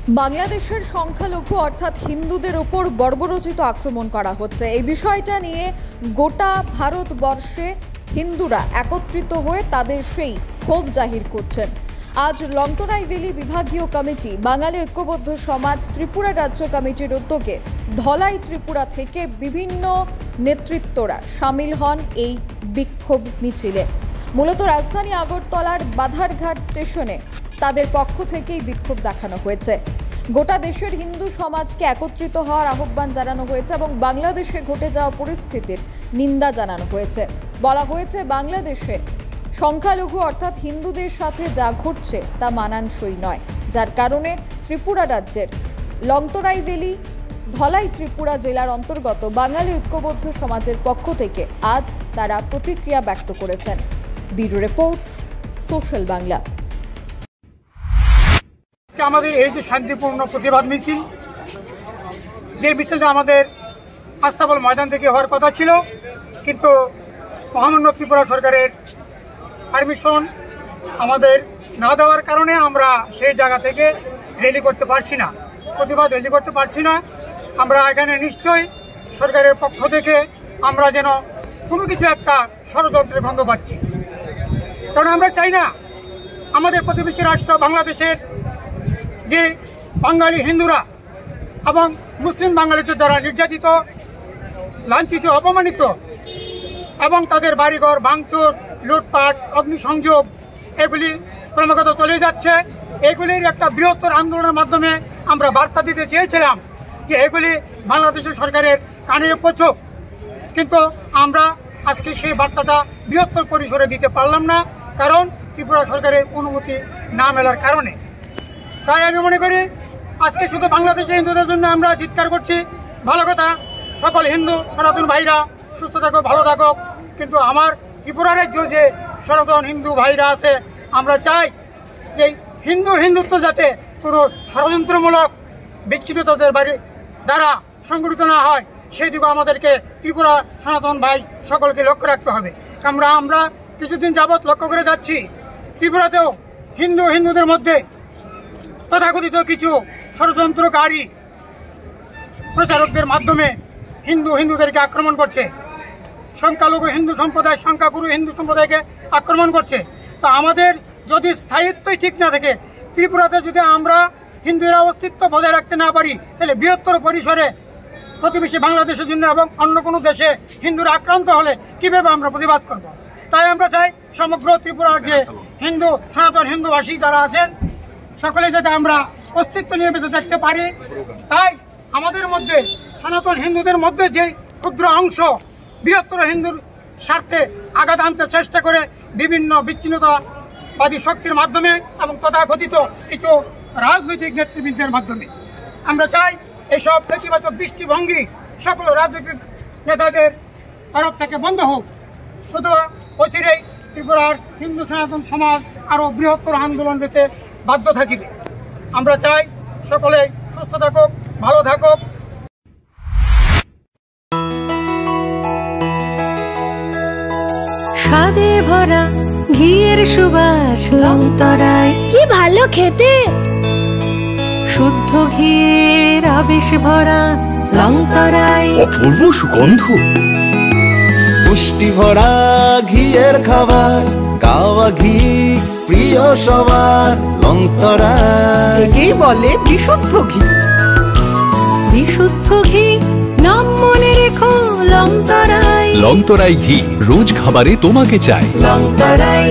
বাংলাদেশের সংখ্যালঘু অর্থাৎ হিন্দুদের ওপর বর্বরোচিত আক্রমণ করা হচ্ছে। এই বিষয়টা নিয়ে গোটা ভারতবর্ষে হিন্দুরা একত্রিত হয়ে তাদের সেই ক্ষোভ জাহির করছেন। আজ লংতরাই ভ্যালি বিভাগীয় কমিটি, বাঙালি ঐক্যবদ্ধ সমাজ, ত্রিপুরা রাজ্য কমিটির উদ্যোগে ধলাই ত্রিপুরা থেকে বিভিন্ন নেতৃত্বরা সামিল হন এই বিক্ষোভ মিছিলে। মূলত রাজধানী আগরতলার বাধারঘাট স্টেশনে তাদের পক্ষ থেকেই বিক্ষোভ দেখানো হয়েছে। গোটা দেশের হিন্দু সমাজকে একত্রিত হওয়ার আহ্বান জানানো হয়েছে এবং বাংলাদেশে ঘটে যাওয়া পরিস্থিতির নিন্দা জানানো হয়েছে। বলা হয়েছে, বাংলাদেশে সংখ্যালঘু অর্থাৎ হিন্দুদের সাথে যা ঘটছে তা মানানসই নয়, যার কারণে ত্রিপুরা রাজ্যের লংতরাই ভ্যালি ধলাই ত্রিপুরা জেলার অন্তর্গত বাঙালি ঐক্যবদ্ধ সমাজের পক্ষ থেকে আজ তারা প্রতিক্রিয়া ব্যক্ত করেছেন। Bureau report, social Bangla. আমাদের এই যে শান্তিপূর্ণ প্রতিবাদ মিছিল, যে মিছিলটা আমাদের আস্তাবল ময়দান থেকে হওয়ার কথা ছিল, কিন্তু মহামান্য ত্রিপুরা সরকারের পারমিশন আমাদের না দেওয়ার কারণে আমরা সেই জায়গা থেকে র্যালি করতে পারছি না, প্রতিবাদ র্যালি করতে পারছি না। আমরা এখানে নিশ্চয়ই সরকারের পক্ষ থেকে আমরা যেন কোনো কিছু একটা ষড়যন্ত্রের গন্ধ পাচ্ছি, কারণ আমরা চাই না আমাদের প্রতিবেশী রাষ্ট্র বাংলাদেশের যে বাঙালি হিন্দুরা এবং মুসলিম বাঙালিদের দ্বারা নির্যাতিত, লাঞ্ছিত, অপমানিত এবং তাদের বাড়িঘর ভাঙচুর, লুটপাট, অগ্নিসংযোগ এগুলি ক্রমাগত চলে যাচ্ছে। এগুলির একটা বৃহত্তর আন্দোলনের মাধ্যমে আমরা বার্তা দিতে চেয়েছিলাম যে এগুলি বাংলাদেশের সরকারের কানে পৌঁছুক, কিন্তু আমরা আজকে সেই বার্তাটা বৃহত্তর পরিসরে দিতে পারলাম না, কারণ ত্রিপুরা সরকারের অনুমতি না মেলার কারণে। তাই আমি মনে করি আজকে শুধু বাংলাদেশের হিন্দুদের জন্য আমরা চিৎকার করছি, ভালো কথা, সকল হিন্দু সনাতন ভাইরা সুস্থ থাকো, ভালো থাকো, কিন্তু আমার ত্রিপুরা রাজ্য যে সনাতন হিন্দু ভাইরা আছে, আমরা চাই যে হিন্দুত্ব যাতে কোনো ষড়যন্ত্রমূলক বিচ্ছিন্নতাদের বাড়ি দ্বারা সংগঠিত না হয়, সেই দিকে আমাদেরকে ত্রিপুরা সনাতন ভাই সকলকে লক্ষ্য রাখতে হবে। আমরা কিছুদিন যাবৎ লক্ষ্য করে যাচ্ছি, ত্রিপুরাতেও হিন্দুদের মধ্যে তথাকথিত কিছু ষড়যন্ত্রকারী প্রচারকদের মাধ্যমে হিন্দুদেরকে আক্রমণ করছে, সংখ্যালঘু হিন্দু সম্প্রদায়, সংখ্যাগুরু হিন্দু সম্প্রদায়কে আক্রমণ করছে। তো আমাদের যদি স্থায়িত্বই ঠিক না থাকে, ত্রিপুরাতে যদি আমরা হিন্দুরা অস্তিত্ব বজায় রাখতে না পারি, তাহলে বৃহত্তর পরিসরে প্রতিবেশী বাংলাদেশের জন্য এবং অন্য কোনো দেশে হিন্দুরা আক্রান্ত হলে কিভাবে আমরা প্রতিবাদ করব। তাই আমরা চাই সমগ্র ত্রিপুরার যে সনাতন হিন্দুভাষী যারা আছেন, সকলে যাতে আমরা অস্তিত্ব নিয়ে বেঁচে থাকতে পারি। তাই আমাদের মধ্যে সনাতন হিন্দুদের মধ্যে যে ক্ষুদ্র অংশ বৃহত্তর হিন্দুর স্বার্থে আঘাত আনতে চেষ্টা করে বিভিন্ন বিচ্ছিন্নতাবাদী শক্তির মাধ্যমে এবং তথাকথিত কিছু রাজনৈতিক নেতৃবৃন্দের মাধ্যমে, আমরা চাই এইসব নেতিবাচক দৃষ্টিভঙ্গি সকল রাজনৈতিক নেতাদের তরফ থেকে বন্ধ হোক। শুধু অচিরেই ত্রিপুরার হিন্দু সনাতন সমাজ আরো বৃহত্তর আন্দোলন যেতে বাধ্য থাকিবে। আমরা চাই সকলে সুস্থ থাকুক, ভালো থাকুক। স্বাদে ভরা ঘিয়ের সুবাস লংতরাই, কি ভালো খেতে, শুদ্ধ ঘিয়ের আবেশ ভরা লংতরাই, অপূর্ব সুগন্ধ, পুষ্টি ভরা ঘিয়ের খাবার, কাওয়া ঘি প্রিয় সবার লংতরাই। একেই বলে বিশুদ্ধ ঘি। বিশুদ্ধ ঘি নাম মনে রেখো লংতরাই। লংতরাই ঘি রোজ খাবারে তোমাকে চাই। লংতরাই।